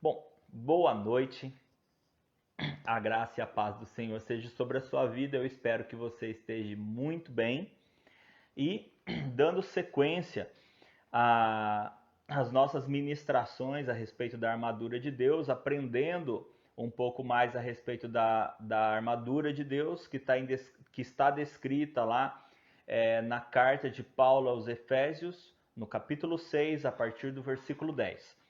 Bom, boa noite. A graça e a paz do Senhor seja sobre a sua vida. Eu espero que você esteja muito bem. E dando sequência às nossas ministrações a respeito da armadura de Deus, aprendendo um pouco mais a respeito da armadura de Deus que está descrita lá na carta de Paulo aos Efésios, no capítulo 6, a partir do versículo 10.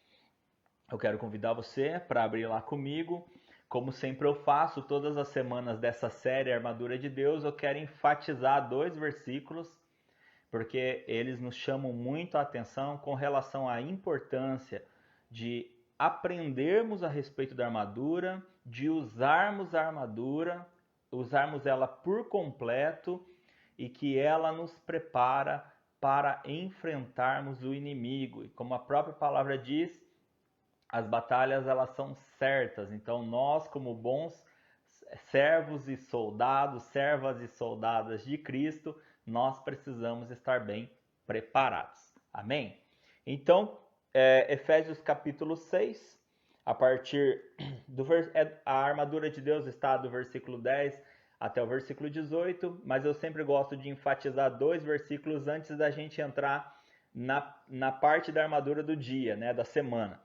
Eu quero convidar você para abrir lá comigo. Como sempre eu faço todas as semanas dessa série Armadura de Deus, eu quero enfatizar dois versículos, porque eles nos chamam muito a atenção com relação à importância de aprendermos a respeito da armadura, de usarmos a armadura, usarmos ela por completo e que ela nos prepara para enfrentarmos o inimigo. E como a própria palavra diz, as batalhas elas são certas, então nós como bons servos e soldados, servas e soldadas de Cristo, nós precisamos estar bem preparados. Amém? Então, Efésios capítulo 6, a partir do a armadura de Deus está do versículo 10 até o versículo 18, mas eu sempre gosto de enfatizar dois versículos antes da gente entrar na parte da armadura do dia, né, da semana.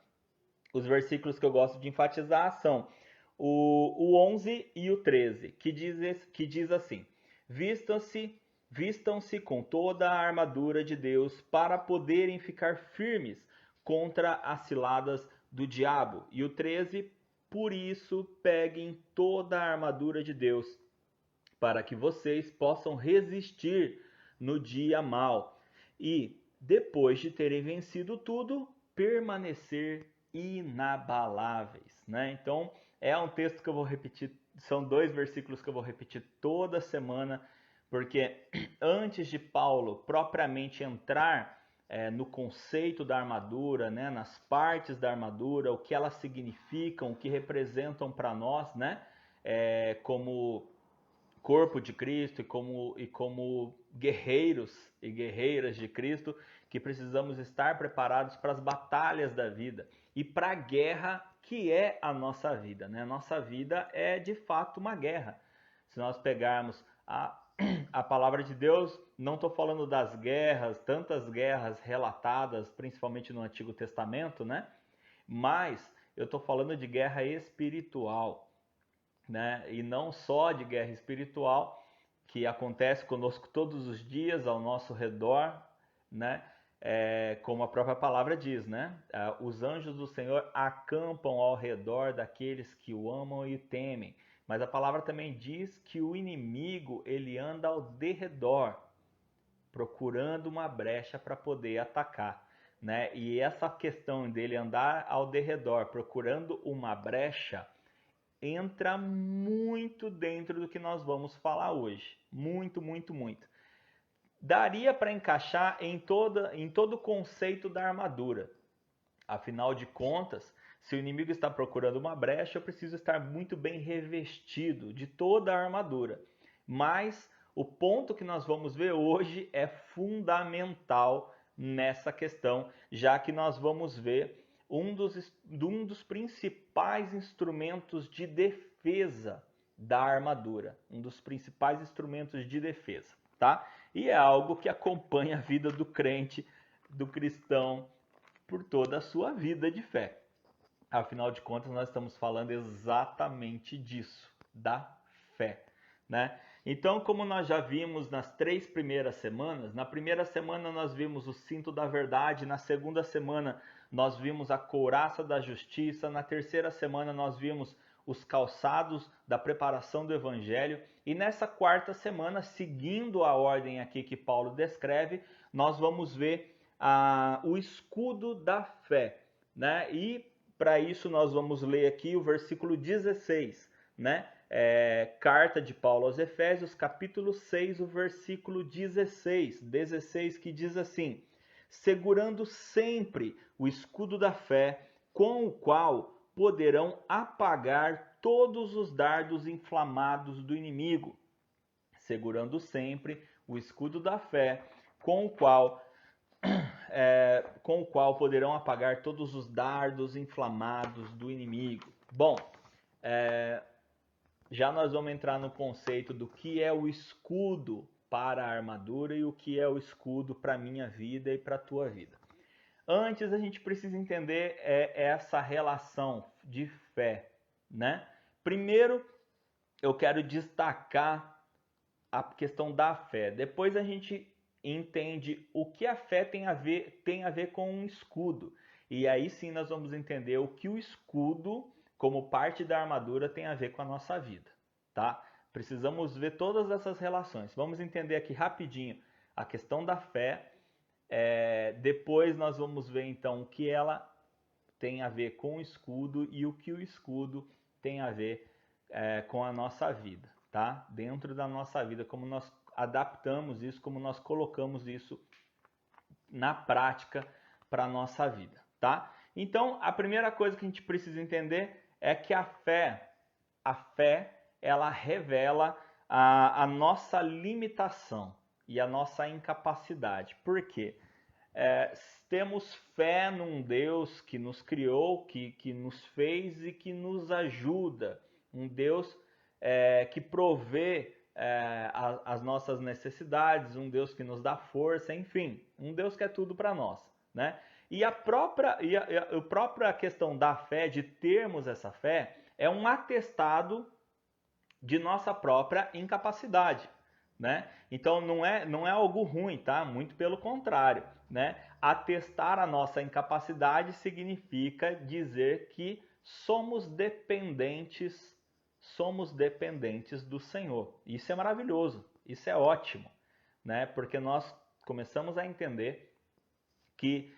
Os versículos que eu gosto de enfatizar são o 11 e o 13, que diz assim: Vistam-se com toda a armadura de Deus para poderem ficar firmes contra as ciladas do diabo. E o 13, por isso peguem toda a armadura de Deus, para que vocês possam resistir no dia mau. E, depois de terem vencido tudo, permanecer inabaláveis, né? Então, é um texto que eu vou repetir, são dois versículos que eu vou repetir toda semana, porque antes de Paulo propriamente entrar no conceito da armadura, né, nas partes da armadura, o que elas significam, o que representam para nós, né, como corpo de Cristo e como guerreiros e guerreiras de Cristo, que precisamos estar preparados para as batalhas da vida e para a guerra que é a nossa vida, né? Nossa vida é de fato uma guerra. Se nós pegarmos a palavra de Deus, não estou falando das guerras, tantas guerras relatadas, principalmente no Antigo Testamento, né? Mas eu estou falando de guerra espiritual, né? E não só de guerra espiritual, que acontece conosco todos os dias ao nosso redor, né? Como a própria palavra diz, né? Os anjos do Senhor acampam ao redor daqueles que o amam e o temem. Mas a palavra também diz que o inimigo ele anda ao derredor, procurando uma brecha para poder atacar, né? E essa questão dele andar ao derredor, procurando uma brecha, entra muito dentro do que nós vamos falar hoje. Muito, muito, muito. Daria para encaixar em todo o conceito da armadura. Afinal de contas, se o inimigo está procurando uma brecha, eu preciso estar muito bem revestido de toda a armadura. Mas o ponto que nós vamos ver hoje é fundamental nessa questão, já que nós vamos ver um dos principais instrumentos de defesa da armadura. Um dos principais instrumentos de defesa, tá? E é algo que acompanha a vida do crente, do cristão, por toda a sua vida de fé. Afinal de contas, nós estamos falando exatamente disso, da fé, né? Então, como nós já vimos nas 3 primeiras semanas, na primeira semana nós vimos o cinto da verdade, na segunda semana nós vimos a couraça da justiça, na terceira semana nós vimos os calçados da preparação do evangelho, e nessa quarta semana, seguindo a ordem aqui que Paulo descreve, nós vamos ver o escudo da fé, né? E para isso nós vamos ler aqui o versículo 16, né? Carta de Paulo aos Efésios, capítulo 6, o versículo 16, que diz assim: segurando sempre o escudo da fé, com o qual poderão apagar todos os dardos inflamados do inimigo. Segurando sempre o escudo da fé, com o qual com o qual poderão apagar todos os dardos inflamados do inimigo. Bom, já nós vamos entrar no conceito do que é o escudo para a armadura e o que é o escudo para a minha vida e para a tua vida. Antes, a gente precisa entender essa relação de fé, né? Primeiro, eu quero destacar a questão da fé. Depois a gente entende o que a fé tem a ver com um escudo. E aí sim nós vamos entender o que o escudo, como parte da armadura, tem a ver com a nossa vida, tá? Precisamos ver todas essas relações. Vamos entender aqui rapidinho a questão da fé. Depois nós vamos ver então o que ela tem a ver com o escudo e o que o escudo tem a ver com a nossa vida, tá? Dentro da nossa vida, como nós adaptamos isso, como nós colocamos isso na prática para a nossa vida, tá? Então, a primeira coisa que a gente precisa entender é que a fé, ela revela a nossa limitação e a nossa incapacidade. Por quê? Temos fé num Deus que nos criou, que nos fez e que nos ajuda. Um Deus que provê as nossas necessidades, um Deus que nos dá força, enfim, um Deus que é tudo para nós, né? E a própria questão da fé, de termos essa fé, é um atestado de nossa própria incapacidade, né? Então não é algo ruim, tá? Muito pelo contrário, né? Atestar a nossa incapacidade significa dizer que somos dependentes do Senhor. Isso é maravilhoso, isso é ótimo, né? Porque nós começamos a entender que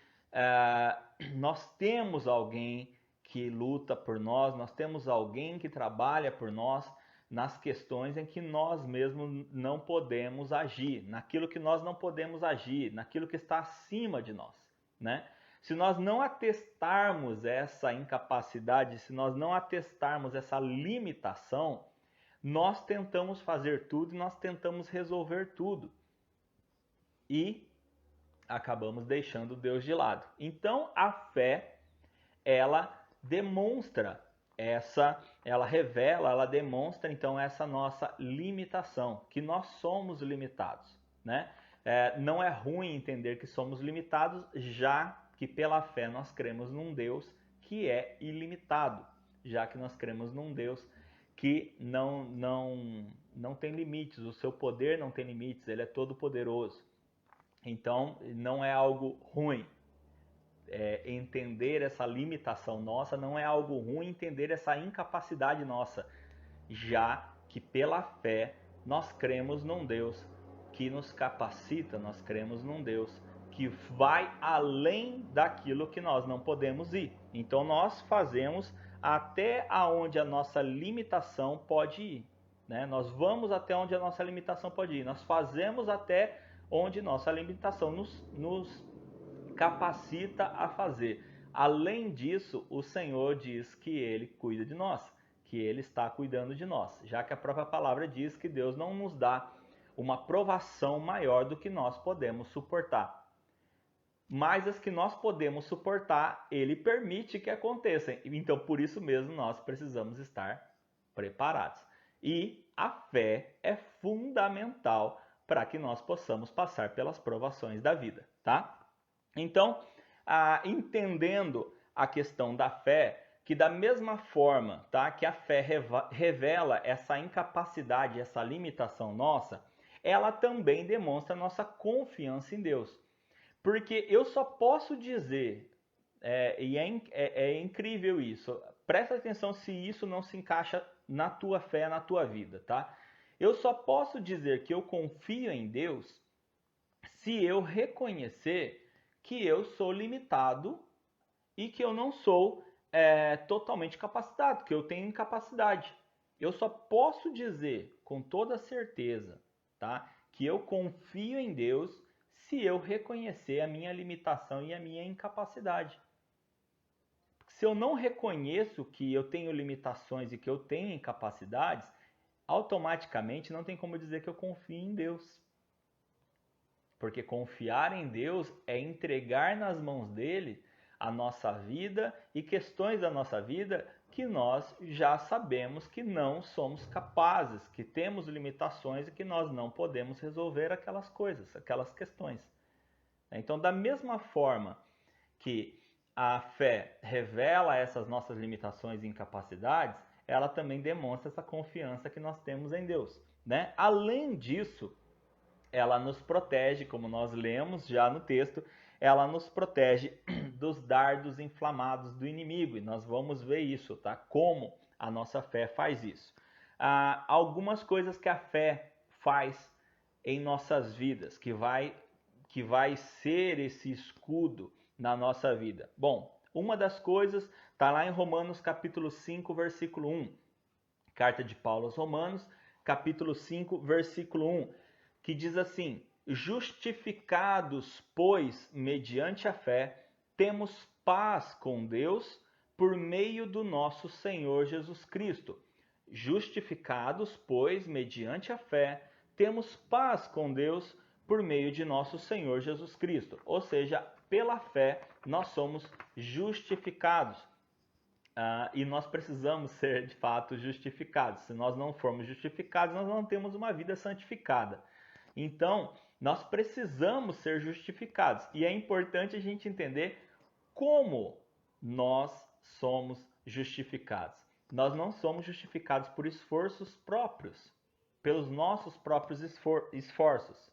nós temos alguém que luta por nós temos alguém que trabalha por nós nas questões em que nós mesmos não podemos agir, naquilo que nós não podemos agir, naquilo que está acima de nós, né? Se nós não atestarmos essa incapacidade, se nós não atestarmos essa limitação, nós tentamos fazer tudo, nós tentamos resolver tudo e acabamos deixando Deus de lado. Então a fé, ela demonstra ela revela, ela demonstra então essa nossa limitação, que nós somos limitados, né? Não é ruim entender que somos limitados, já que pela fé nós cremos num Deus que é ilimitado, já que nós cremos num Deus que não tem limites, o seu poder não tem limites, ele é todo poderoso. Então não é algo ruim. Entender essa limitação nossa, não é algo ruim entender essa incapacidade nossa, já que pela fé nós cremos num Deus que nos capacita, nós cremos num Deus que vai além daquilo que nós não podemos ir. Então nós fazemos até aonde a nossa limitação pode ir, né? Nós vamos até onde a nossa limitação pode ir, nós fazemos até onde nossa limitação nos capacita a fazer. Além disso, o Senhor diz que Ele cuida de nós, que Ele está cuidando de nós, já que a própria palavra diz que Deus não nos dá uma provação maior do que nós podemos suportar. Mas as que nós podemos suportar, Ele permite que aconteçam. Então, por isso mesmo, nós precisamos estar preparados. E a fé é fundamental para que nós possamos passar pelas provações da vida, tá? Então, entendendo a questão da fé, que da mesma forma, tá, que a fé revela essa incapacidade, essa limitação nossa, ela também demonstra nossa confiança em Deus. Porque eu só posso dizer, e é incrível isso, presta atenção se isso não se encaixa na tua fé, na tua vida, tá? Eu só posso dizer que eu confio em Deus se eu reconhecer que eu sou limitado e que eu não sou totalmente capacitado, que eu tenho incapacidade. Eu só posso dizer com toda certeza, tá, que eu confio em Deus se eu reconhecer a minha limitação e a minha incapacidade. Se eu não reconheço que eu tenho limitações e que eu tenho incapacidades, automaticamente não tem como dizer que eu confio em Deus. Porque confiar em Deus é entregar nas mãos dele a nossa vida e questões da nossa vida que nós já sabemos que não somos capazes, que temos limitações e que nós não podemos resolver aquelas coisas, aquelas questões. Então, da mesma forma que a fé revela essas nossas limitações e incapacidades, ela também demonstra essa confiança que nós temos em Deus, né? Além disso, ela nos protege, como nós lemos já no texto, ela nos protege dos dardos inflamados do inimigo, e nós vamos ver isso, tá? Como a nossa fé faz isso. Algumas coisas que a fé faz em nossas vidas, que vai ser esse escudo na nossa vida. Bom, uma das coisas está lá em Romanos capítulo 5, versículo 1. Carta de Paulo aos Romanos, capítulo 5, versículo 1, que diz assim: justificados, pois, mediante a fé, temos paz com Deus por meio do nosso Senhor Jesus Cristo. Justificados, pois, mediante a fé, temos paz com Deus por meio de nosso Senhor Jesus Cristo. Ou seja, pela fé nós somos justificados. E nós precisamos ser, de fato, justificados. Se nós não formos justificados, nós não temos uma vida santificada. Então, nós precisamos ser justificados. E é importante a gente entender como nós somos justificados. Nós não somos justificados por esforços próprios, pelos nossos próprios esforços,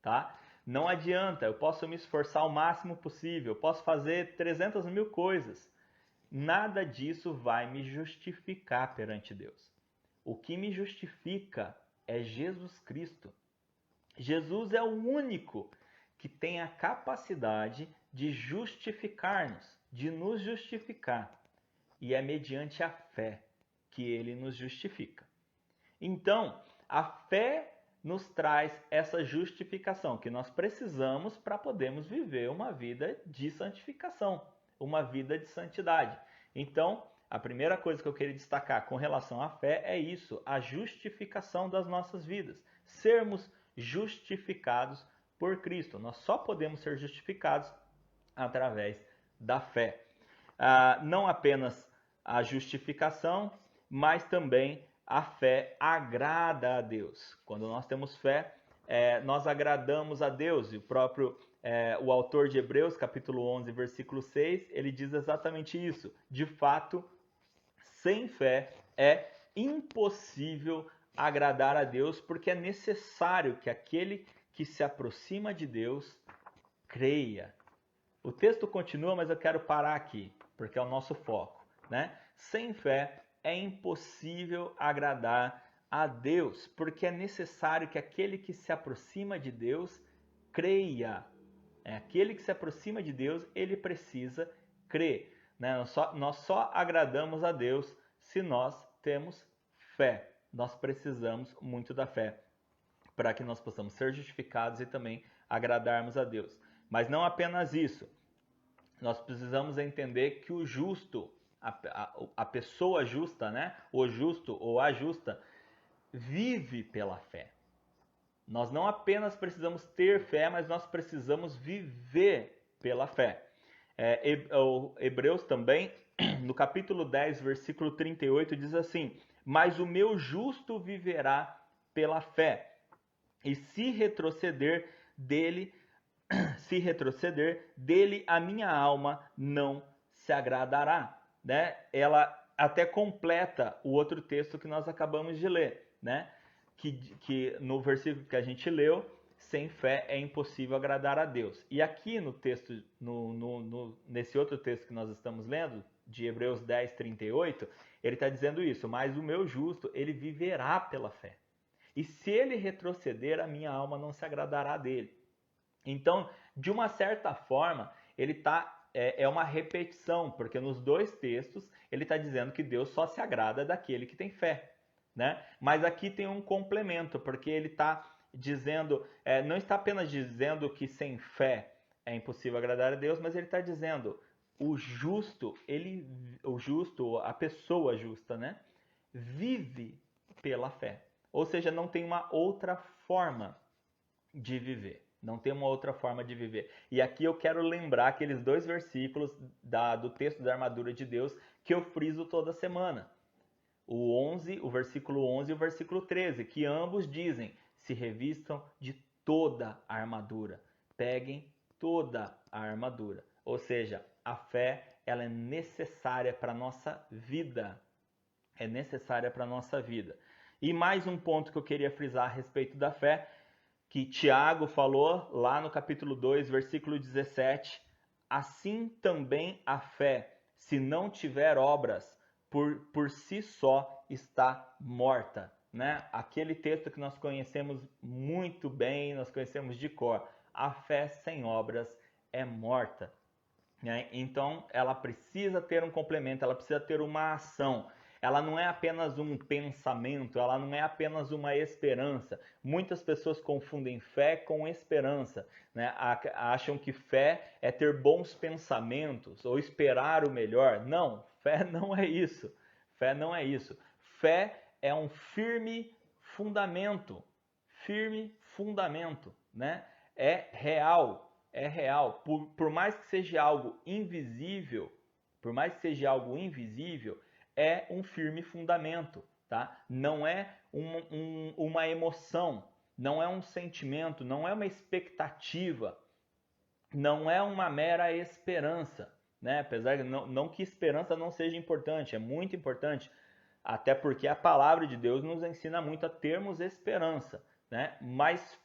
tá? Não adianta, eu posso me esforçar o máximo possível, eu posso fazer 300 mil coisas. Nada disso vai me justificar perante Deus. O que me justifica é Jesus Cristo. Jesus é o único que tem a capacidade de justificar-nos, de nos justificar. E é mediante a fé que ele nos justifica. Então, a fé nos traz essa justificação que nós precisamos para podermos viver uma vida de santificação, uma vida de santidade. Então, a primeira coisa que eu queria destacar com relação à fé é isso, a justificação das nossas vidas. Sermos justificados por Cristo. Nós só podemos ser justificados através da fé. Não apenas a justificação, mas também a fé agrada a Deus. Quando nós temos fé, nós agradamos a Deus. E o autor de Hebreus, capítulo 11, versículo 6, ele diz exatamente isso. De fato, sem fé é impossível agradar a Deus, porque é necessário que aquele que se aproxima de Deus creia. O texto continua, mas eu quero parar aqui, porque é o nosso foco, né? Sem fé é impossível agradar a Deus, porque é necessário que aquele que se aproxima de Deus creia. Aquele que se aproxima de Deus, ele precisa crer, né? Nós só agradamos a Deus se nós temos fé. Nós precisamos muito da fé para que nós possamos ser justificados e também agradarmos a Deus. Mas não apenas isso. Nós precisamos entender que o justo, a pessoa justa, né? O justo ou a justa, vive pela fé. Nós não apenas precisamos ter fé, mas nós precisamos viver pela fé. Hebreus também, no capítulo 10, versículo 38, diz assim: mas o meu justo viverá pela fé, e se retroceder dele a minha alma não se agradará, né? Ela até completa o outro texto que nós acabamos de ler, né? Que no versículo que a gente leu, sem fé é impossível agradar a Deus. E aqui no texto, nesse outro texto que nós estamos lendo, de Hebreus 10, 38, ele está dizendo isso: mas o meu justo, ele viverá pela fé. E se ele retroceder, a minha alma não se agradará dele. Então, de uma certa forma, ele é uma repetição, porque nos dois textos ele está dizendo que Deus só se agrada daquele que tem fé, né? Mas aqui tem um complemento, porque ele está dizendo, não está apenas dizendo que sem fé é impossível agradar a Deus, mas ele está dizendo a pessoa justa, né? Vive pela fé. Ou seja, não tem uma outra forma de viver. Não tem uma outra forma de viver. E aqui eu quero lembrar aqueles 2 versículos do texto da armadura de Deus que eu friso toda semana. O versículo 11 e o versículo 13, que ambos dizem: se revistam de toda a armadura. Peguem toda a armadura. Ou seja, a fé, ela é necessária para a nossa vida. É necessária para a nossa vida. E mais um ponto que eu queria frisar a respeito da fé, que Tiago falou lá no capítulo 2, versículo 17. Assim também a fé, se não tiver obras, por si só está morta. Né? Aquele texto que nós conhecemos muito bem, nós conhecemos de cor. A fé sem obras é morta. Né? Então, ela precisa ter um complemento, ela precisa ter uma ação. Ela não é apenas um pensamento, ela não é apenas uma esperança. Muitas pessoas confundem fé com esperança, né? Acham que fé é ter bons pensamentos ou esperar o melhor. Não, fé não é isso. Fé não é isso. Fé é um firme fundamento, né? É real. Por mais que seja algo invisível, é um firme fundamento, tá? Não é uma emoção, não é um sentimento, não é uma expectativa, não é uma mera esperança, né? Apesar de não que esperança não seja importante, é muito importante, até porque a palavra de Deus nos ensina muito a termos esperança, né? Mas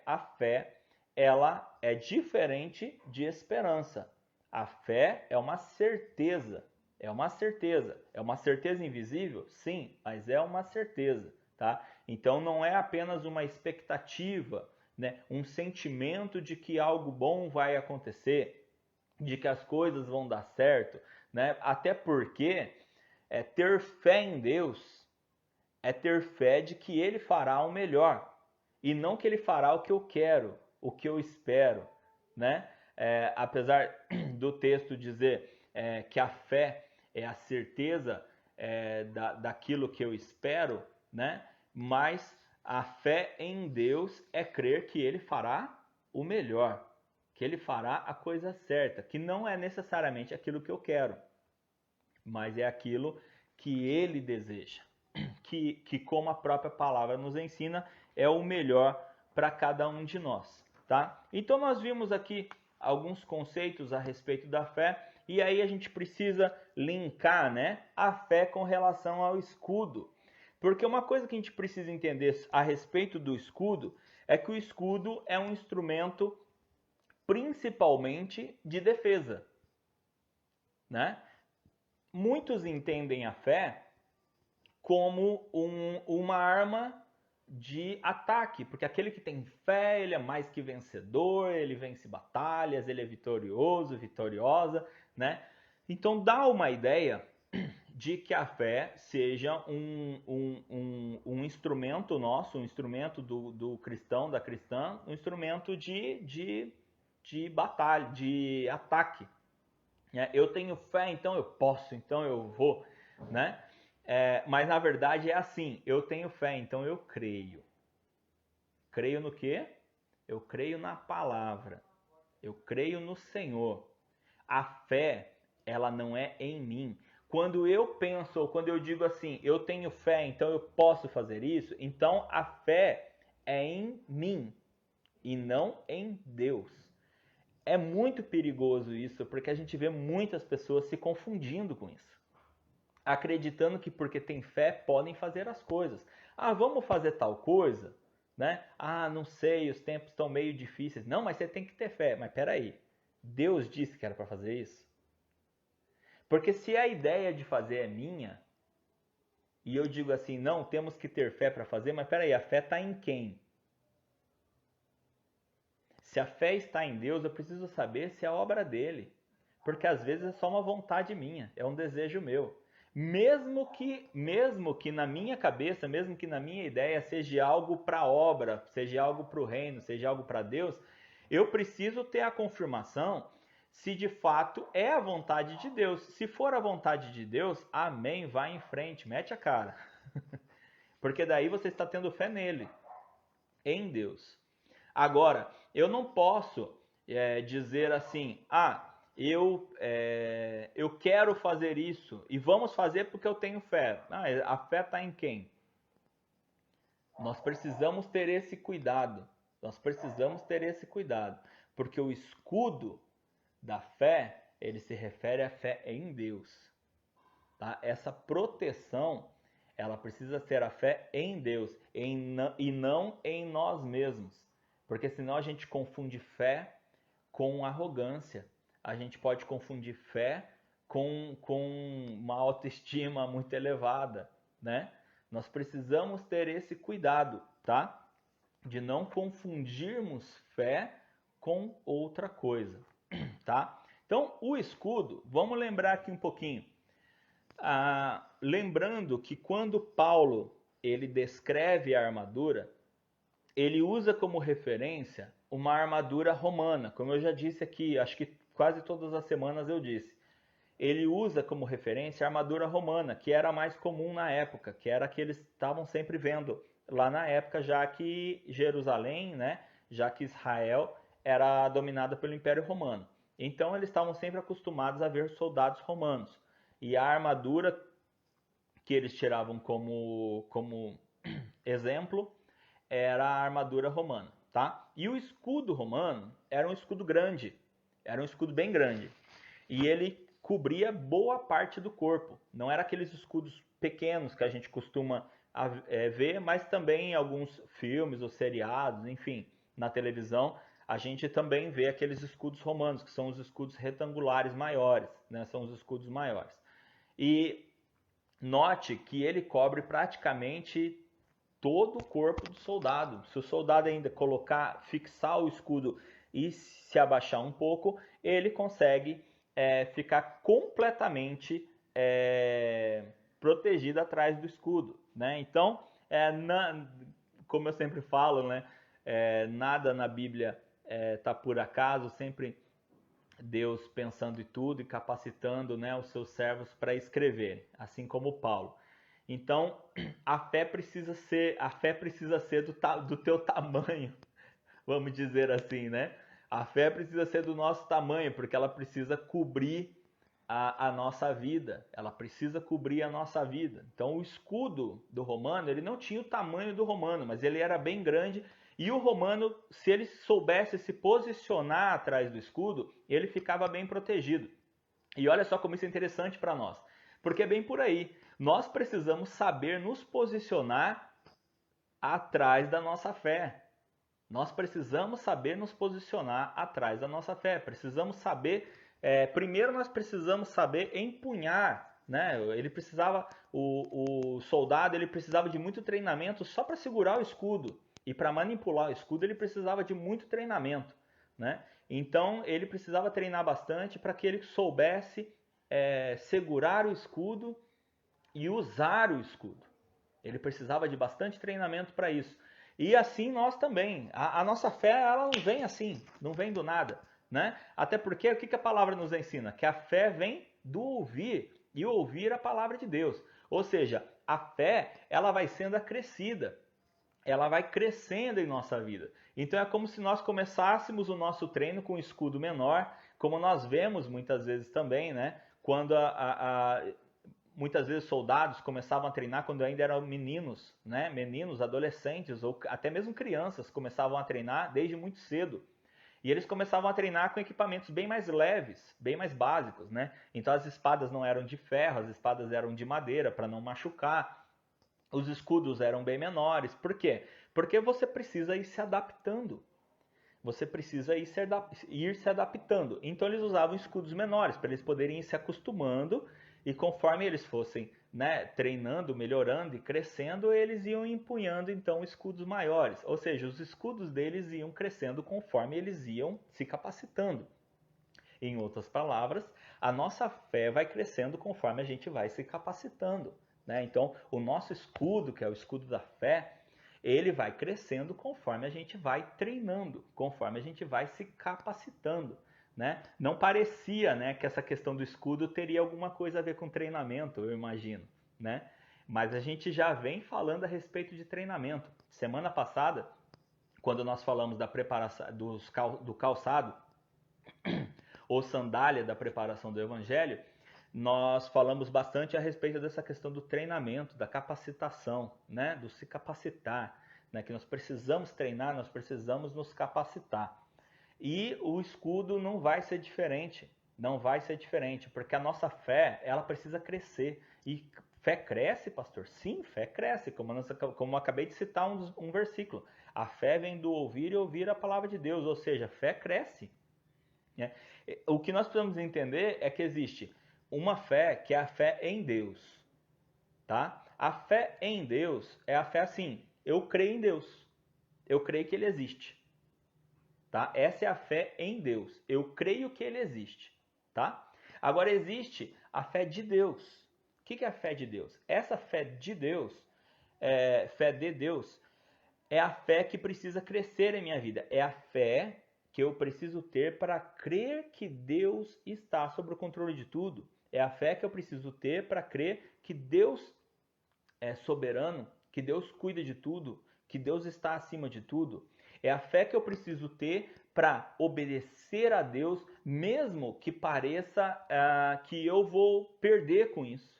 a fé, ela é diferente de esperança. A fé é uma certeza. É uma certeza. É uma certeza invisível? Sim, mas é uma certeza, tá? Então não é apenas uma expectativa, né? Um sentimento de que algo bom vai acontecer, de que as coisas vão dar certo, né? Até porque ter fé em Deus é ter fé de que Ele fará o melhor e não que Ele fará o que eu quero, o que eu espero, né? Apesar do texto dizer que a fé é a certeza daquilo que eu espero, né? Mas a fé em Deus é crer que Ele fará o melhor, que Ele fará a coisa certa, que não é necessariamente aquilo que eu quero, mas é aquilo que Ele deseja, que como a própria palavra nos ensina, é o melhor para cada um de nós, tá? Então nós vimos aqui alguns conceitos a respeito da fé, e aí a gente precisa linkar, né, a fé com relação ao escudo. Porque uma coisa que a gente precisa entender a respeito do escudo é que o escudo é um instrumento principalmente de defesa, né? Muitos entendem a fé como uma arma de ataque, porque aquele que tem fé, ele é mais que vencedor, ele vence batalhas, ele é vitorioso, vitoriosa, né? Então dá uma ideia de que a fé seja um instrumento nosso, um instrumento do cristão, da cristã, um instrumento de batalha, de ataque. Eu tenho fé, então eu posso, então eu vou, né? Mas na verdade é assim, eu tenho fé, então eu creio. Creio no quê? Eu creio na palavra. Eu creio no Senhor. A fé, ela não é em mim. Quando eu penso, ou quando eu digo assim, eu tenho fé, então eu posso fazer isso, então a fé é em mim e não em Deus. É muito perigoso isso, porque a gente vê muitas pessoas se confundindo com isso. Acreditando que porque tem fé podem fazer as coisas. Ah, vamos fazer tal coisa, né? Ah, não sei, os tempos estão meio difíceis. Não, mas você tem que ter fé. Mas peraí, Deus disse que era para fazer isso? Porque se a ideia de fazer é minha, e eu digo assim, não, temos que ter fé para fazer, mas peraí, a fé está em quem? Se a fé está em Deus, eu preciso saber se é obra dele. Porque às vezes é só uma vontade minha, é um desejo meu. Mesmo que na minha cabeça, mesmo que na minha ideia seja algo para a obra, seja algo para o reino, seja algo para Deus, eu preciso ter a confirmação se de fato é a vontade de Deus. Se for a vontade de Deus, amém, vai em frente, mete a cara. Porque daí você está tendo fé nele, em Deus. Agora, eu não posso dizer assim, eu quero fazer isso e vamos fazer porque eu tenho fé. A fé está em quem? Nós precisamos ter esse cuidado. Nós precisamos ter esse cuidado, porque o escudo da fé, ele se refere à fé em Deus. Tá? Essa proteção, ela precisa ser a fé em Deus e não em nós mesmos. Porque senão a gente confunde fé com arrogância. A gente pode confundir fé com uma autoestima muito elevada, né? Nós precisamos ter esse cuidado, tá? De não confundirmos fé com outra coisa, tá? Então, o escudo, vamos lembrar aqui um pouquinho. Lembrando que quando Paulo ele descreve a armadura, ele usa como referência uma armadura romana, como eu já disse aqui, acho que quase todas as semanas eu disse. Ele usa como referência a armadura romana, que era mais comum na época, que era a que eles estavam sempre vendo lá na época, já que Jerusalém, né, já que Israel era dominada pelo Império Romano. Então eles estavam sempre acostumados a ver soldados romanos. E a armadura que eles tiravam como exemplo era a armadura romana, tá? E o escudo romano era um escudo grande, era um escudo bem grande. E ele cobria boa parte do corpo. Não era aqueles escudos pequenos que a gente costuma ver, mas também em alguns filmes ou seriados, enfim, na televisão, a gente também vê aqueles escudos romanos, que são os escudos retangulares maiores, né? São os escudos maiores. E note que ele cobre praticamente todo o corpo do soldado. Se o soldado ainda fixar o escudo e se abaixar um pouco, ele consegue ficar completamente protegido atrás do escudo, né? Então, como eu sempre falo, né? Nada na Bíblia está por acaso, sempre Deus pensando em tudo e capacitando, né, os seus servos para escrever, assim como Paulo. Então, a fé precisa ser do teu tamanho, vamos dizer assim, né? A fé precisa ser do nosso tamanho, porque ela precisa cobrir a nossa vida. Ela precisa cobrir a nossa vida. Então, o escudo do romano, ele não tinha o tamanho do romano, mas ele era bem grande. E o romano, se ele soubesse se posicionar atrás do escudo, ele ficava bem protegido. E olha só como isso é interessante para nós. Porque é bem por aí. Nós precisamos saber nos posicionar atrás da nossa fé. Nós precisamos saber nos posicionar atrás da nossa fé. Precisamos saber, primeiro nós precisamos saber empunhar, né? O soldado ele precisava de muito treinamento só para segurar o escudo. E para manipular o escudo ele precisava de muito treinamento, né? Então ele precisava treinar bastante para que ele soubesse segurar o escudo e usar o escudo. Ele precisava de bastante treinamento para isso. E assim nós também. A nossa fé, ela não vem assim, não vem do nada, né? Até porque o que a palavra nos ensina? Que a fé vem do ouvir, e ouvir a palavra de Deus. Ou seja, a fé, ela vai sendo acrescida, ela vai crescendo em nossa vida. Então é como se nós começássemos o nosso treino com um escudo menor, como nós vemos muitas vezes também, né? Quando muitas vezes soldados começavam a treinar quando ainda eram meninos, né? Meninos, adolescentes ou até mesmo crianças começavam a treinar desde muito cedo. E eles começavam a treinar com equipamentos bem mais leves, bem mais básicos, né? Então as espadas não eram de ferro, as espadas eram de madeira para não machucar. Os escudos eram bem menores. Por quê? Porque você precisa ir se adaptando. Você precisa ir se adaptando. Então eles usavam escudos menores para eles poderem ir se acostumando e conforme eles fossem, né, treinando, melhorando e crescendo, eles iam empunhando então escudos maiores. Ou seja, os escudos deles iam crescendo conforme eles iam se capacitando. Em outras palavras, a nossa fé vai crescendo conforme a gente vai se capacitando, né? Então, o nosso escudo, que é o escudo da fé, ele vai crescendo conforme a gente vai treinando, conforme a gente vai se capacitando, né? Não parecia, né, que essa questão do escudo teria alguma coisa a ver com treinamento, eu imagino, né? Mas a gente já vem falando a respeito de treinamento. Semana passada, quando nós falamos da preparação do calçado ou sandália da preparação do evangelho, nós falamos bastante a respeito dessa questão do treinamento, da capacitação, né? Do se capacitar, né? Que nós precisamos treinar, nós precisamos nos capacitar. E o escudo não vai ser diferente, não vai ser diferente, porque a nossa fé, ela precisa crescer. E fé cresce, pastor? Sim, fé cresce, como eu acabei de citar um versículo. A fé vem do ouvir e ouvir a palavra de Deus, ou seja, fé cresce. Né? O que nós precisamos entender é que existe uma fé que é a fé em Deus. Tá? A fé em Deus é a fé assim, eu creio em Deus, eu creio que Ele existe. Tá? Essa é a fé em Deus, eu creio que Ele existe. Tá? Agora existe a fé de Deus. O que é a fé de Deus? Essa fé de Deus, fé de Deus, é a fé que precisa crescer em minha vida. É a fé que eu preciso ter para crer que Deus está sob o controle de tudo. É a fé que eu preciso ter para crer que Deus é soberano, que Deus cuida de tudo, que Deus está acima de tudo. É a fé que eu preciso ter para obedecer a Deus, mesmo que pareça que eu vou perder com isso.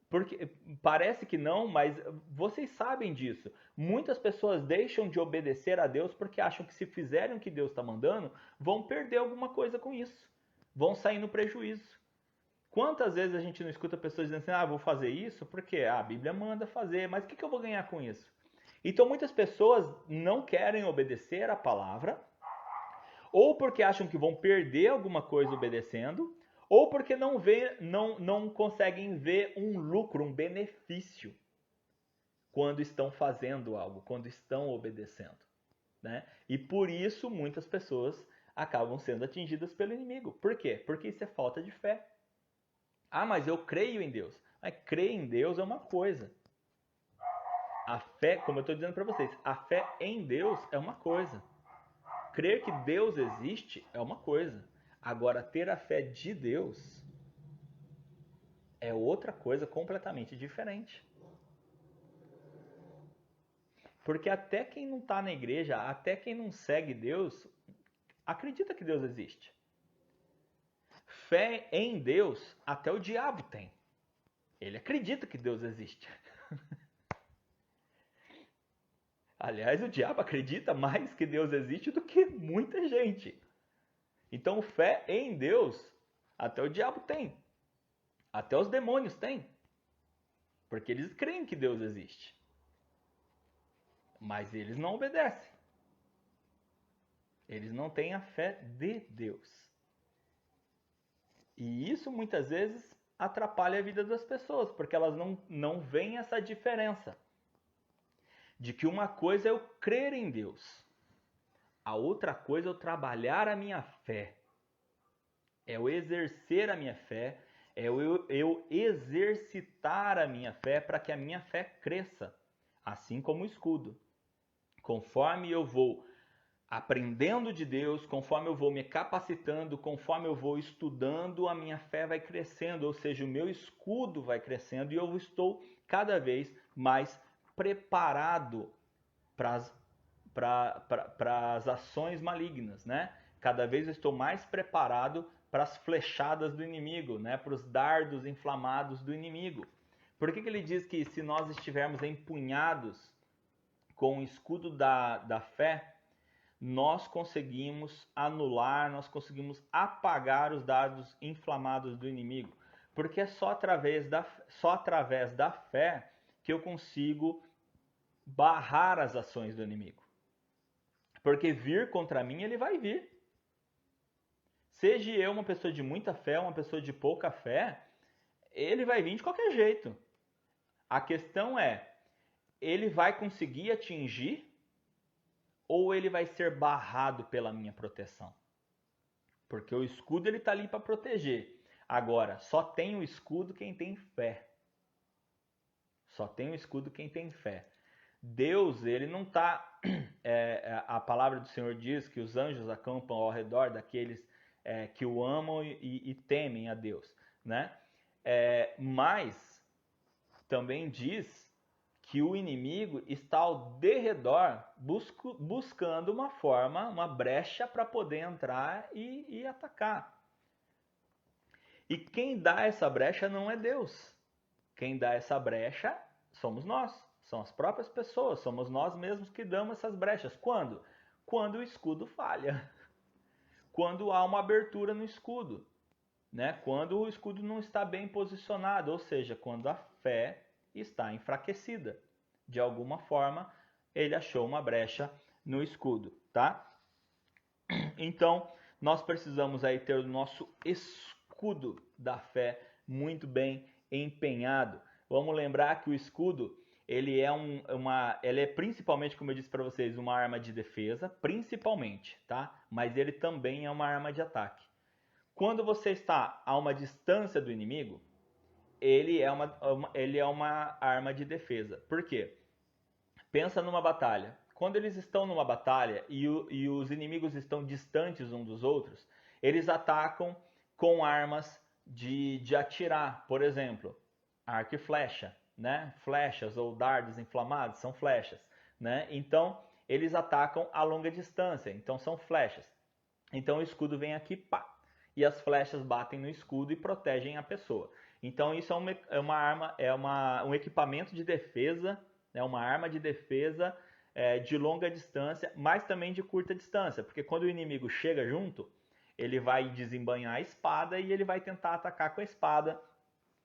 Porque parece que não, mas vocês sabem disso. Muitas pessoas deixam de obedecer a Deus porque acham que se fizerem o que Deus está mandando, vão perder alguma coisa com isso. Vão sair no prejuízo. Quantas vezes a gente não escuta pessoas dizendo assim, vou fazer isso porque a Bíblia manda fazer, mas o que eu vou ganhar com isso? Então muitas pessoas não querem obedecer a palavra, ou porque acham que vão perder alguma coisa obedecendo, ou porque não conseguem ver um lucro, um benefício quando estão fazendo algo, quando estão obedecendo. Né? E por isso muitas pessoas acabam sendo atingidas pelo inimigo. Por quê? Porque isso é falta de fé. Mas eu creio em Deus. Mas crer em Deus é uma coisa. A fé, como eu estou dizendo para vocês, a fé em Deus é uma coisa. Crer que Deus existe é uma coisa. Agora, ter a fé de Deus é outra coisa completamente diferente. Porque até quem não está na igreja, até quem não segue Deus, acredita que Deus existe. Fé em Deus, até o diabo tem. Ele acredita que Deus existe. Aliás, o diabo acredita mais que Deus existe do que muita gente. Então, fé em Deus, até o diabo tem. Até os demônios têm. Porque eles creem que Deus existe. Mas eles não obedecem. Eles não têm a fé de Deus. E isso muitas vezes atrapalha a vida das pessoas, porque elas não veem essa diferença. De que uma coisa é eu crer em Deus. A outra coisa é eu trabalhar a minha fé. É eu exercer a minha fé. É eu exercitar a minha fé para que a minha fé cresça. Assim como o escudo. Conforme eu vou aprendendo de Deus, conforme eu vou me capacitando, conforme eu vou estudando, a minha fé vai crescendo. Ou seja, o meu escudo vai crescendo e eu estou cada vez mais preparado para as ações malignas, né? Cada vez eu estou mais preparado para as flechadas do inimigo, né? Para os dardos inflamados do inimigo. Por que ele diz que se nós estivermos empunhados com o escudo da fé, nós conseguimos anular, nós conseguimos apagar os dardos inflamados do inimigo? Porque é só através da fé que eu consigo barrar as ações do inimigo. Porque vir contra mim, ele vai vir. Seja eu uma pessoa de muita fé, uma pessoa de pouca fé, ele vai vir de qualquer jeito. A questão é, ele vai conseguir atingir ou ele vai ser barrado pela minha proteção? Porque o escudo ele está ali para proteger. Agora, só tem o escudo quem tem fé. Só tem o escudo quem tem fé. Deus, ele não está... a palavra do Senhor diz que os anjos acampam ao redor daqueles que o amam e temem a Deus. Né? Mas também diz que o inimigo está ao derredor buscando uma forma, uma brecha para poder entrar e atacar. E quem dá essa brecha não é Deus. Quem dá essa brecha somos nós, são as próprias pessoas, somos nós mesmos que damos essas brechas. Quando? Quando o escudo falha. Quando há uma abertura no escudo, né? Quando o escudo não está bem posicionado, ou seja, quando a fé está enfraquecida. De alguma forma, ele achou uma brecha no escudo, tá? Então, nós precisamos aí ter o nosso escudo da fé muito bem empenhado. Vamos lembrar que o escudo, ele é principalmente, como eu disse para vocês, uma arma de defesa, principalmente, tá? Mas ele também é uma arma de ataque. Quando você está a uma distância do inimigo, ele é uma arma de defesa. Por quê? Pensa numa batalha. Quando eles estão numa batalha e os inimigos estão distantes uns dos outros, eles atacam com armas de atirar. Por exemplo, arco e flecha, né? Flechas ou dardos inflamados são flechas, né? Então, eles atacam a longa distância, então são flechas. Então o escudo vem aqui, pá, e as flechas batem no escudo e protegem a pessoa. Então isso é uma arma, um equipamento de defesa, é uma arma de defesa de longa distância, mas também de curta distância, porque quando o inimigo chega junto, ele vai desembainhar a espada e ele vai tentar atacar com a espada,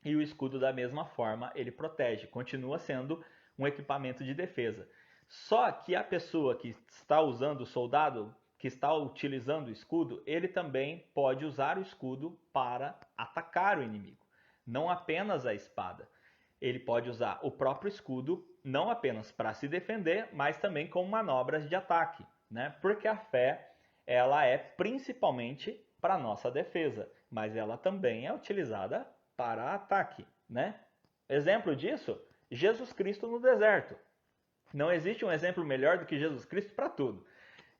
e o escudo da mesma forma ele protege, continua sendo um equipamento de defesa. Só que a pessoa que está usando, o soldado que está utilizando o escudo, ele também pode usar o escudo para atacar o inimigo, não apenas a espada. Ele pode usar o próprio escudo não apenas para se defender, mas também como manobras de ataque, né? Porque a fé, ela é principalmente para nossa defesa, mas ela também é utilizada para ataque, né? Exemplo disso, Jesus Cristo no deserto. Não existe um exemplo melhor do que Jesus Cristo para tudo.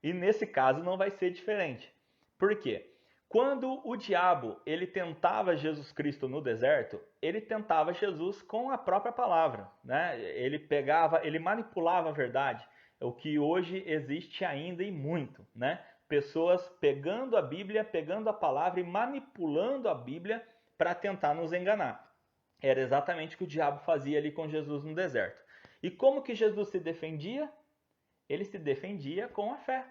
E nesse caso não vai ser diferente. Por quê? Quando o diabo ele tentava Jesus Cristo no deserto, ele tentava Jesus com a própria palavra, né? Ele manipulava a verdade, o que hoje existe ainda e muito, né? Pessoas pegando a Bíblia, pegando a palavra e manipulando a Bíblia para tentar nos enganar. Era exatamente o que o diabo fazia ali com Jesus no deserto. E como que Jesus se defendia? Ele se defendia com a fé.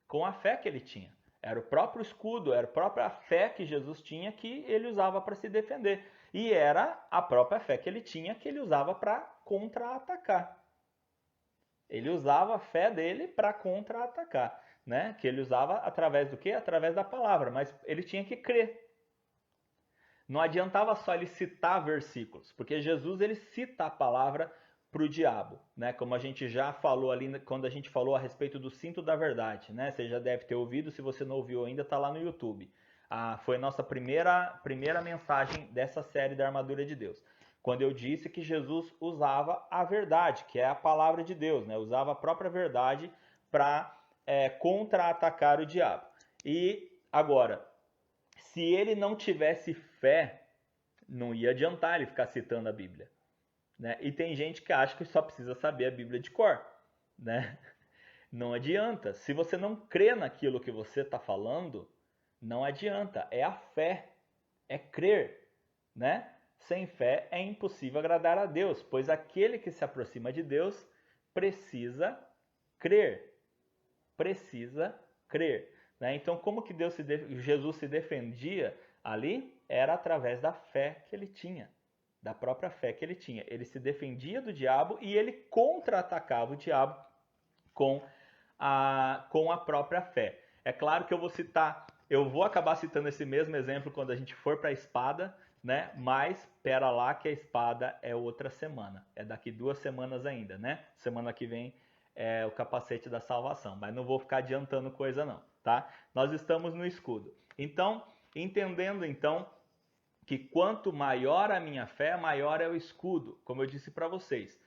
Com a fé que ele tinha. Era o próprio escudo, era a própria fé que Jesus tinha que ele usava para se defender. E era a própria fé que ele tinha que ele usava para contra-atacar. Ele usava a fé dele para contra-atacar, né? Que ele usava através do quê? Através da palavra, mas ele tinha que crer. Não adiantava só ele citar versículos, porque Jesus ele cita a palavra para o diabo, né? Como a gente já falou ali quando a gente falou a respeito do cinto da verdade, né? Você já deve ter ouvido, se você não ouviu ainda, está lá no YouTube. Foi a nossa primeira mensagem dessa série da armadura de Deus. Quando eu disse que Jesus usava a verdade, que é a palavra de Deus, né? Usava a própria verdade para contra-atacar o diabo. E agora, se ele não tivesse fé, não ia adiantar ele ficar citando a Bíblia. Né? E tem gente que acha que só precisa saber a Bíblia de cor. Né? Não adianta. Se você não crê naquilo que você está falando, não adianta. É a fé. É crer. Né? Sem fé é impossível agradar a Deus, pois aquele que se aproxima de Deus precisa crer. Precisa crer. Né? Então, como que Jesus se defendia ali? Era através da fé que ele tinha. Da própria fé que ele tinha. Ele se defendia do diabo e ele contra-atacava o diabo com a própria fé. É claro que eu vou acabar citando esse mesmo exemplo quando a gente for para a espada, né? Mas espera lá que a espada é outra semana. É daqui 2 semanas ainda, né? Semana que vem é o capacete da salvação, mas não vou ficar adiantando coisa não, tá? Nós estamos no escudo. Então, entendendo então que quanto maior a minha fé, maior é o escudo. Como eu disse para vocês,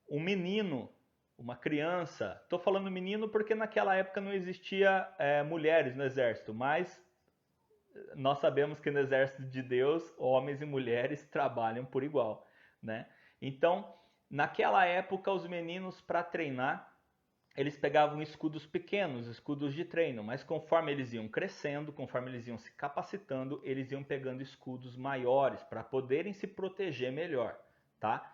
um menino, uma criança, estou falando menino porque naquela época não existia mulheres no exército, mas nós sabemos que no exército de Deus, homens e mulheres trabalham por igual, né? Então, Naquela época, os meninos, para treinar, eles pegavam escudos pequenos, escudos de treino, mas conforme eles iam crescendo, conforme eles iam se capacitando, eles iam pegando escudos maiores para poderem se proteger melhor, tá?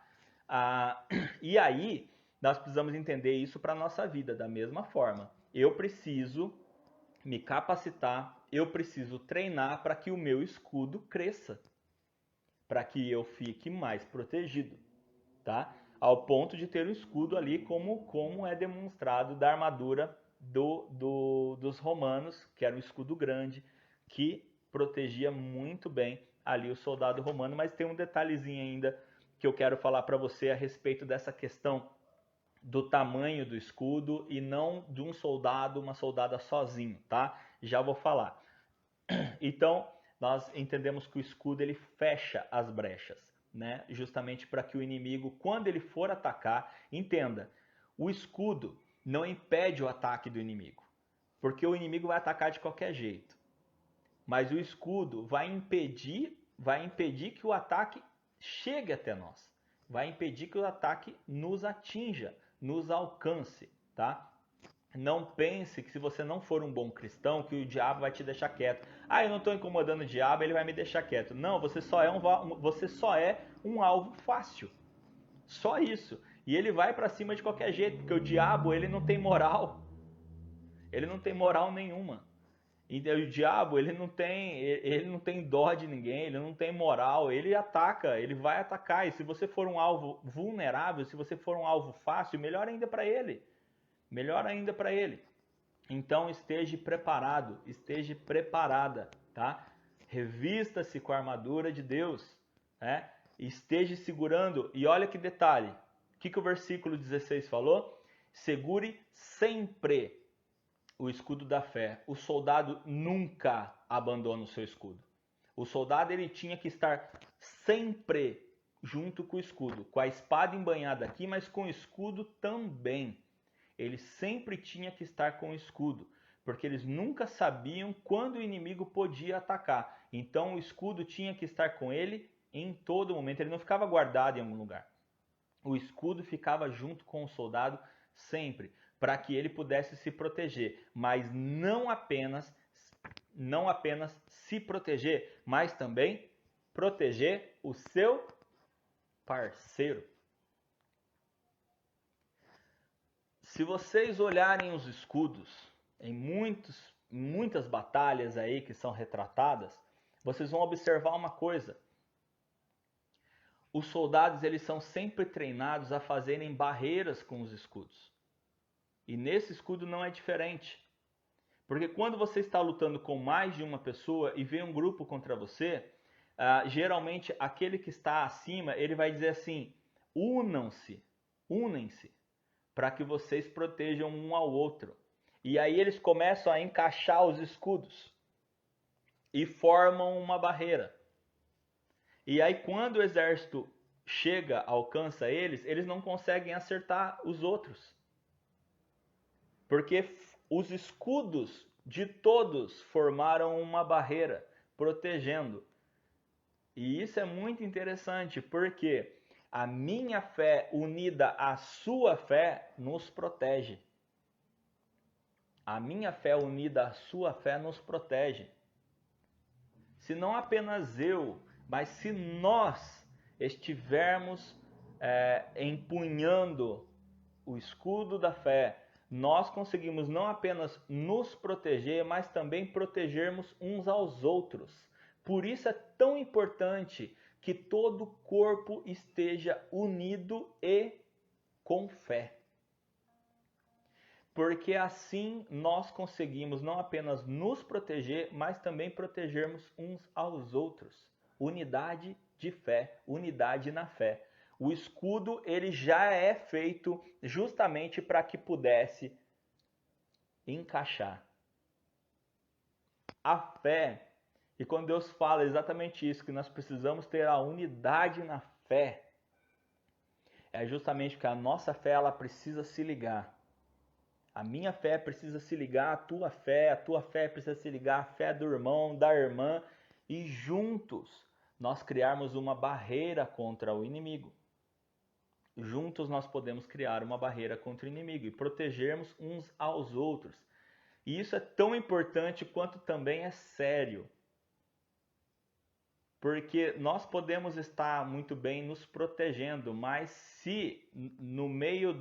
E aí, nós precisamos entender isso para a nossa vida da mesma forma. Eu preciso me capacitar, eu preciso treinar para que o meu escudo cresça, para que eu fique mais protegido, tá? Ao ponto de ter o escudo ali como é demonstrado da armadura dos romanos, que era um escudo grande, que protegia muito bem ali o soldado romano. Mas tem um detalhezinho ainda que eu quero falar para você a respeito dessa questão do tamanho do escudo e não de um soldado, uma soldada sozinho, tá? Já vou falar. Então, nós entendemos que o escudo ele fecha as brechas, né? Justamente para que o inimigo, quando ele for atacar, entenda, o escudo não impede o ataque do inimigo, porque o inimigo vai atacar de qualquer jeito. Mas o escudo vai impedir que o ataque chegue até nós. Vai impedir que o ataque nos atinja, nos alcance, tá? Não pense que se você não for um bom cristão, que o diabo vai te deixar quieto. Ah, eu não estou incomodando o diabo, ele vai me deixar quieto. Não, você só é um alvo fácil. Só isso. E ele vai para cima de qualquer jeito, porque o diabo, ele não tem moral. Ele não tem moral nenhuma. E o diabo, ele não tem dó de ninguém, ele não tem moral, ele ataca, ele vai atacar. E se você for um alvo vulnerável, se você for um alvo fácil, melhor ainda para ele. Melhor ainda para ele. Então esteja preparado, esteja preparada, tá? Revista-se com a armadura de Deus, né? Esteja segurando. E olha que detalhe. O que o versículo 16 falou? Segure sempre o escudo da fé. O soldado nunca abandona o seu escudo. O soldado ele tinha que estar sempre junto com o escudo, com a espada embanhada aqui, mas com o escudo também. Ele sempre tinha que estar com o escudo, porque eles nunca sabiam quando o inimigo podia atacar. Então o escudo tinha que estar com ele em todo momento. Ele não ficava guardado em algum lugar. O escudo ficava junto com o soldado sempre, para que ele pudesse se proteger, mas não apenas se proteger, mas também proteger o seu parceiro. Se vocês olharem os escudos em muitas batalhas aí que são retratadas, vocês vão observar uma coisa. Os soldados eles são sempre treinados a fazerem barreiras com os escudos. E nesse escudo não é diferente. Porque quando você está lutando com mais de uma pessoa e vem um grupo contra você, geralmente aquele que está acima, ele vai dizer assim, unem-se, para que vocês protejam um ao outro. E aí eles começam a encaixar os escudos e formam uma barreira. E aí quando o exército chega, alcança eles, eles não conseguem acertar os outros. Porque os escudos de todos formaram uma barreira, protegendo. E isso é muito interessante, porque a minha fé unida à sua fé nos protege. A minha fé unida à sua fé nos protege. Se não apenas eu, mas se nós estivermos empunhando o escudo da fé, nós conseguimos não apenas nos proteger, mas também protegermos uns aos outros. Por isso é tão importante que todo o corpo esteja unido e com fé. Porque assim nós conseguimos não apenas nos proteger, mas também protegermos uns aos outros. Unidade de fé, unidade na fé. O escudo ele já é feito justamente para que pudesse encaixar. A fé, e quando Deus fala exatamente isso, que nós precisamos ter a unidade na fé, é justamente porque a nossa fé ela precisa se ligar. A minha fé precisa se ligar à tua fé, a tua fé precisa se ligar à fé do irmão, da irmã, e juntos nós criarmos uma barreira contra o inimigo. juntos nós podemos criar uma barreira contra o inimigo e protegermos uns aos outros. E isso é tão importante quanto também é sério. Porque nós podemos estar muito bem nos protegendo, mas se no meio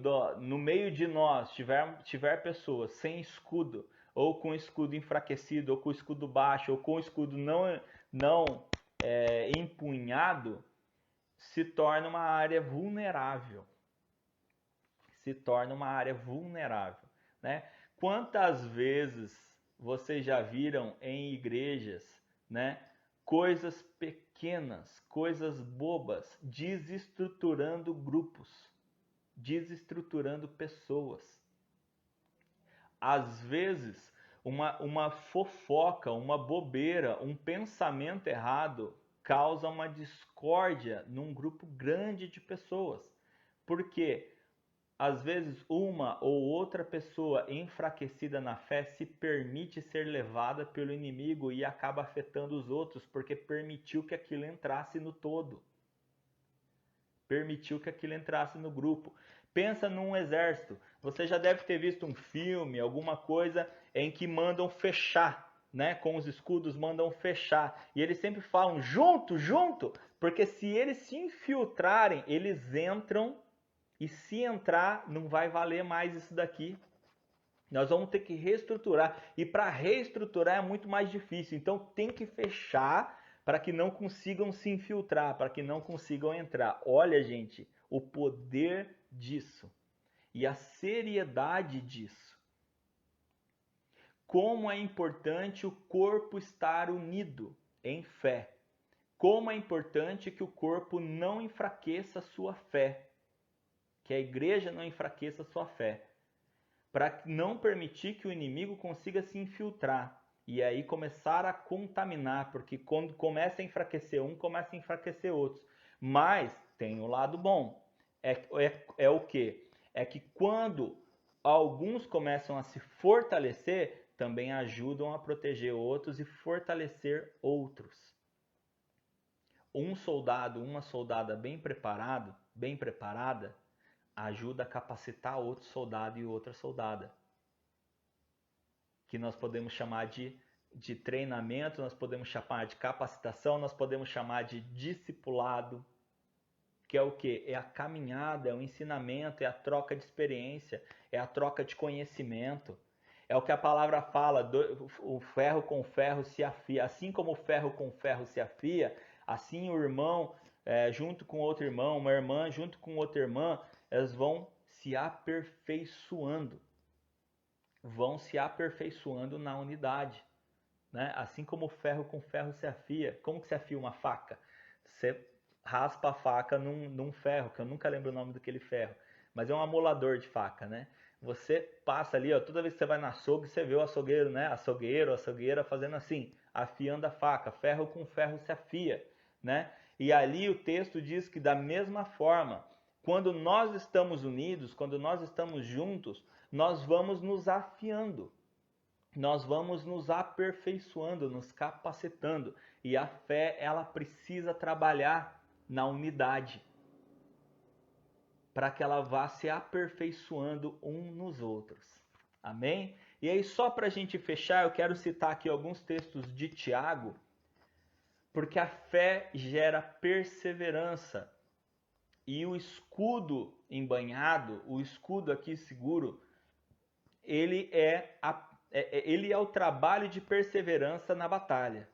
de nós tiver pessoas sem escudo, ou com escudo enfraquecido, ou com escudo baixo, ou com escudo não empunhado, se torna uma área vulnerável. Se torna uma área vulnerável, né? Quantas vezes vocês já viram em igrejas, né, coisas pequenas, coisas bobas, desestruturando grupos, desestruturando pessoas? Às vezes, uma fofoca, uma bobeira, um pensamento errado causa uma discórdia num grupo grande de pessoas. Por quê? Às vezes, uma ou outra pessoa enfraquecida na fé se permite ser levada pelo inimigo e acaba afetando os outros porque permitiu que aquilo entrasse no todo. Permitiu que aquilo entrasse no grupo. Pensa num exército. Você já deve ter visto um filme, alguma coisa em que mandam fechar, né? Com os escudos mandam fechar. E eles sempre falam junto, junto, porque se eles se infiltrarem, eles entram. E se entrar, não vai valer mais isso daqui. Nós vamos ter que reestruturar. E para reestruturar é muito mais difícil. Então tem que fechar para que não consigam se infiltrar, para que não consigam entrar. Olha, gente, o poder disso. E a seriedade disso. Como é importante o corpo estar unido em fé. Como é importante que o corpo não enfraqueça a sua fé. Que a igreja não enfraqueça a sua fé, para não permitir que o inimigo consiga se infiltrar e aí começar a contaminar, porque quando começa a enfraquecer um, começa a enfraquecer outros. Mas tem o lado bom, é o quê? É que quando alguns começam a se fortalecer, também ajudam a proteger outros e fortalecer outros. Um soldado, uma soldada bem preparada, ajuda a capacitar outro soldado e outra soldada. Que nós podemos chamar de treinamento, nós podemos chamar de capacitação, nós podemos chamar de discipulado. Que é o quê? É a caminhada, é o ensinamento, é a troca de experiência, é a troca de conhecimento. É o que a palavra fala, o ferro com ferro se afia. Assim como o ferro com ferro se afia, assim o irmão junto com outro irmão, uma irmã junto com outra irmã, elas vão se aperfeiçoando. Vão se aperfeiçoando na unidade. Né? Assim como o ferro com ferro se afia. Como que se afia uma faca? Você raspa a faca num ferro, que eu nunca lembro o nome daquele ferro. Mas é um amolador de faca, né? Você passa ali, ó, toda vez que você vai na açougue, você vê o açougueiro, né? Açougueiro, açougueira fazendo assim, afiando a faca. Ferro com ferro se afia, né? E ali o texto diz que da mesma forma, quando nós estamos unidos, quando nós estamos juntos, nós vamos nos afiando. Nós vamos nos aperfeiçoando, nos capacitando. E a fé, ela precisa trabalhar na unidade, para que ela vá se aperfeiçoando um nos outros. Amém? E aí, só para a gente fechar, eu quero citar aqui alguns textos de Tiago, porque a fé gera perseverança. E o escudo embanhado, o escudo aqui seguro, ele é o trabalho de perseverança na batalha.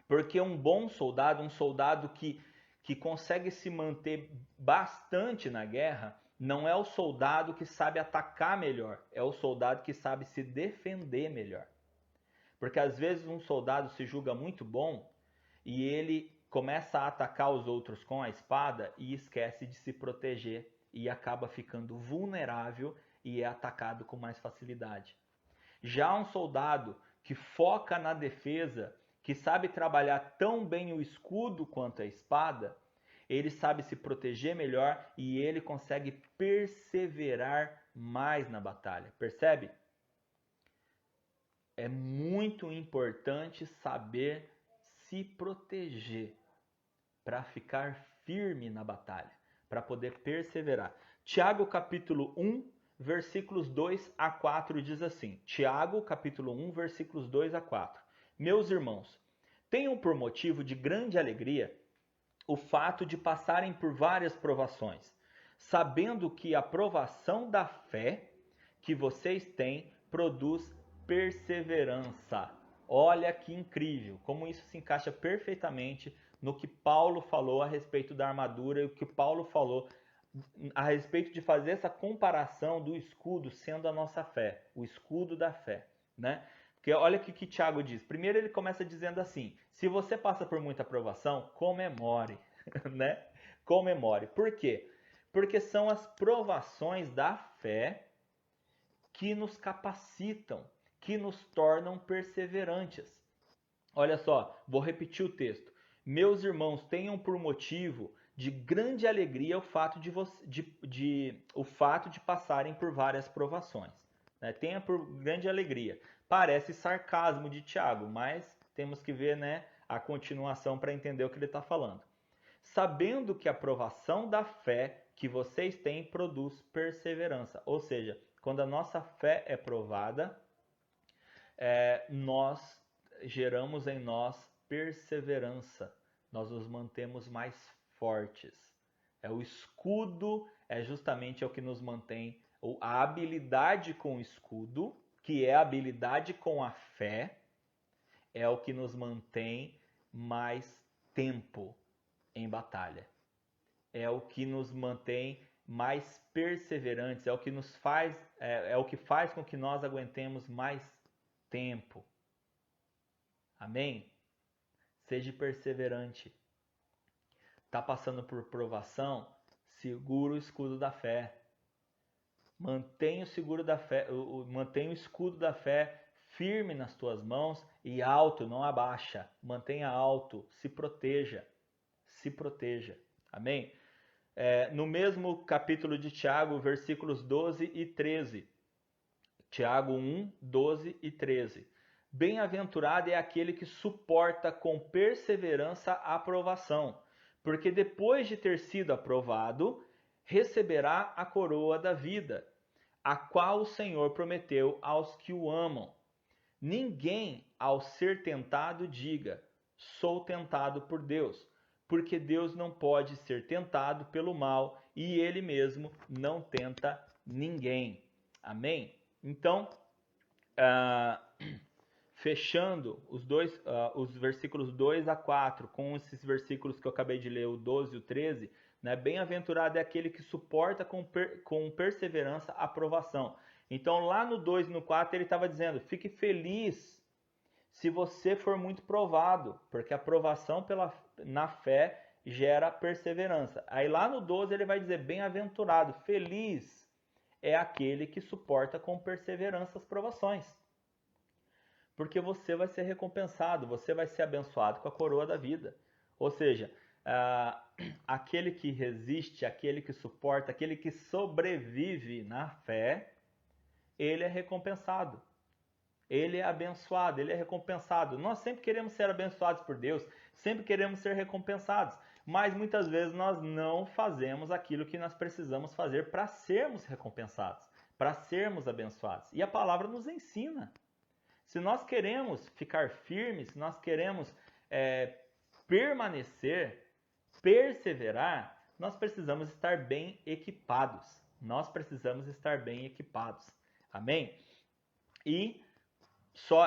Porque um bom soldado, um soldado que consegue se manter bastante na guerra, não é o soldado que sabe atacar melhor, é o soldado que sabe se defender melhor. Porque às vezes um soldado se julga muito bom e ele começa a atacar os outros com a espada e esquece de se proteger e acaba ficando vulnerável e é atacado com mais facilidade. Já um soldado que foca na defesa, que sabe trabalhar tão bem o escudo quanto a espada, ele sabe se proteger melhor e ele consegue perseverar mais na batalha. Percebe? É muito importante saber se proteger para ficar firme na batalha, para poder perseverar. Tiago capítulo 1, versículos 2 a 4 diz assim. Tiago capítulo 1, versículos 2 a 4. Meus irmãos, tenham por motivo de grande alegria o fato de passarem por várias provações, sabendo que a provação da fé que vocês têm produz perseverança. Olha que incrível, como isso se encaixa perfeitamente no que Paulo falou a respeito da armadura e o que Paulo falou a respeito de fazer essa comparação do escudo sendo a nossa fé, o escudo da fé, né? Porque olha o que Tiago diz. Primeiro ele começa dizendo assim, se você passa por muita provação, comemore, né? Comemore. Por quê? Porque são as provações da fé que nos capacitam, que nos tornam perseverantes. Olha só, vou repetir o texto. Meus irmãos, tenham por motivo de grande alegria o fato de passarem por várias provações. Né? Tenha por grande alegria. Parece sarcasmo de Tiago, mas temos que ver, né, a continuação para entender o que ele está falando. Sabendo que a provação da fé que vocês têm produz perseverança. Ou seja, quando a nossa fé é provada, nós geramos em nós perseverança. Nós nos mantemos mais fortes. O escudo é justamente o que nos mantém, a habilidade com o escudo, que é a habilidade com a fé, é o que nos mantém mais tempo em batalha. É o que nos mantém mais perseverantes, é o que nos faz, é o que faz com que nós aguentemos mais tempo. Amém? Seja perseverante. Está passando por provação? Segura o escudo da fé. Mantenha mantenha o escudo da fé firme nas tuas mãos e alto, não abaixa. Mantenha alto, se proteja. Se proteja. Amém? No mesmo capítulo de Tiago, versículos 12 e 13. Tiago 1, 12 e 13. Bem-aventurado é aquele que suporta com perseverança a aprovação, porque depois de ter sido aprovado, receberá a coroa da vida, a qual o Senhor prometeu aos que o amam. Ninguém, ao ser tentado, diga, sou tentado por Deus, porque Deus não pode ser tentado pelo mal e ele mesmo não tenta ninguém. Amém? Então, fechando os versículos 2 a 4 com esses versículos que eu acabei de ler, o 12 e o 13, né? Bem-aventurado é aquele que suporta com perseverança a provação. Então, lá no 2 e no 4, ele estava dizendo, fique feliz se você for muito provado, porque a provação na fé gera perseverança. Aí lá no 12 ele vai dizer, bem-aventurado, feliz é aquele que suporta com perseverança as provações. Porque você vai ser recompensado, você vai ser abençoado com a coroa da vida. Ou seja, aquele que resiste, aquele que suporta, aquele que sobrevive na fé, ele é recompensado. Ele é abençoado, ele é recompensado. Nós sempre queremos ser abençoados por Deus, sempre queremos ser recompensados, mas muitas vezes nós não fazemos aquilo que nós precisamos fazer para sermos recompensados, para sermos abençoados. E a palavra nos ensina. Se nós queremos ficar firmes, se nós queremos permanecer, perseverar, nós precisamos estar bem equipados. Nós precisamos estar bem equipados. Amém? E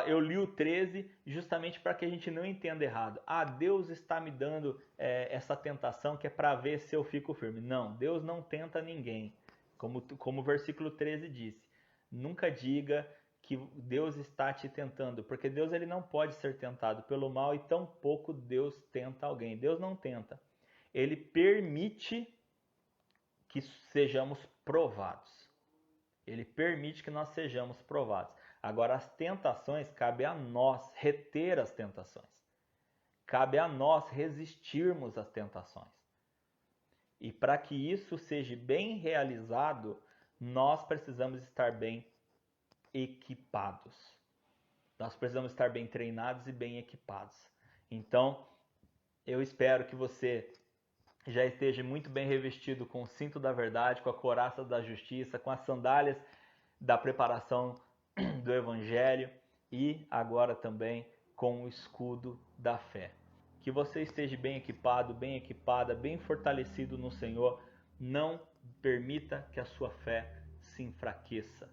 eu li o 13 justamente para que a gente não entenda errado. Deus está me dando essa tentação que é para ver se eu fico firme. Não, Deus não tenta ninguém. Como o versículo 13 disse. Nunca diga que Deus está te tentando, porque Deus ele não pode ser tentado pelo mal e tampouco Deus tenta alguém. Deus não tenta. Ele permite que sejamos provados. Ele permite que nós sejamos provados. Agora, as tentações, cabe a nós reter as tentações. Cabe a nós resistirmos às tentações. E para que isso seja bem realizado, nós precisamos estar bem equipados. Nós precisamos estar bem treinados e bem equipados. Então, eu espero que você já esteja muito bem revestido com o cinto da verdade, com a couraça da justiça, com as sandálias da preparação do Evangelho e agora também com o escudo da fé. Que você esteja bem equipado, bem equipada, bem fortalecido no Senhor. Não permita que a sua fé se enfraqueça.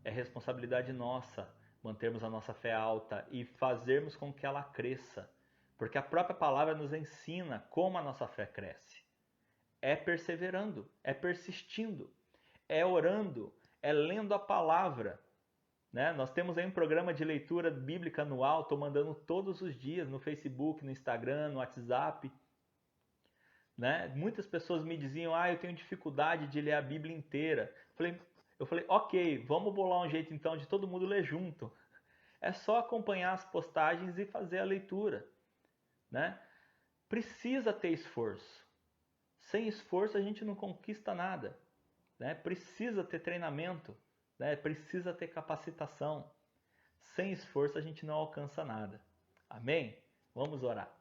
É responsabilidade nossa mantermos a nossa fé alta e fazermos com que ela cresça. Porque a própria palavra nos ensina como a nossa fé cresce. É perseverando, é persistindo, é orando, é lendo a palavra. Né? Nós temos aí um programa de leitura bíblica anual, estou mandando todos os dias no Facebook, no Instagram, no WhatsApp. Né? Muitas pessoas me diziam, eu tenho dificuldade de ler a Bíblia inteira. Eu falei, ok, vamos bolar um jeito então de todo mundo ler junto. É só acompanhar as postagens e fazer a leitura. Né? Precisa ter esforço. Sem esforço a gente não conquista nada. Né? Precisa ter treinamento. Né? Precisa ter capacitação. Sem esforço a gente não alcança nada. Amém? Vamos orar.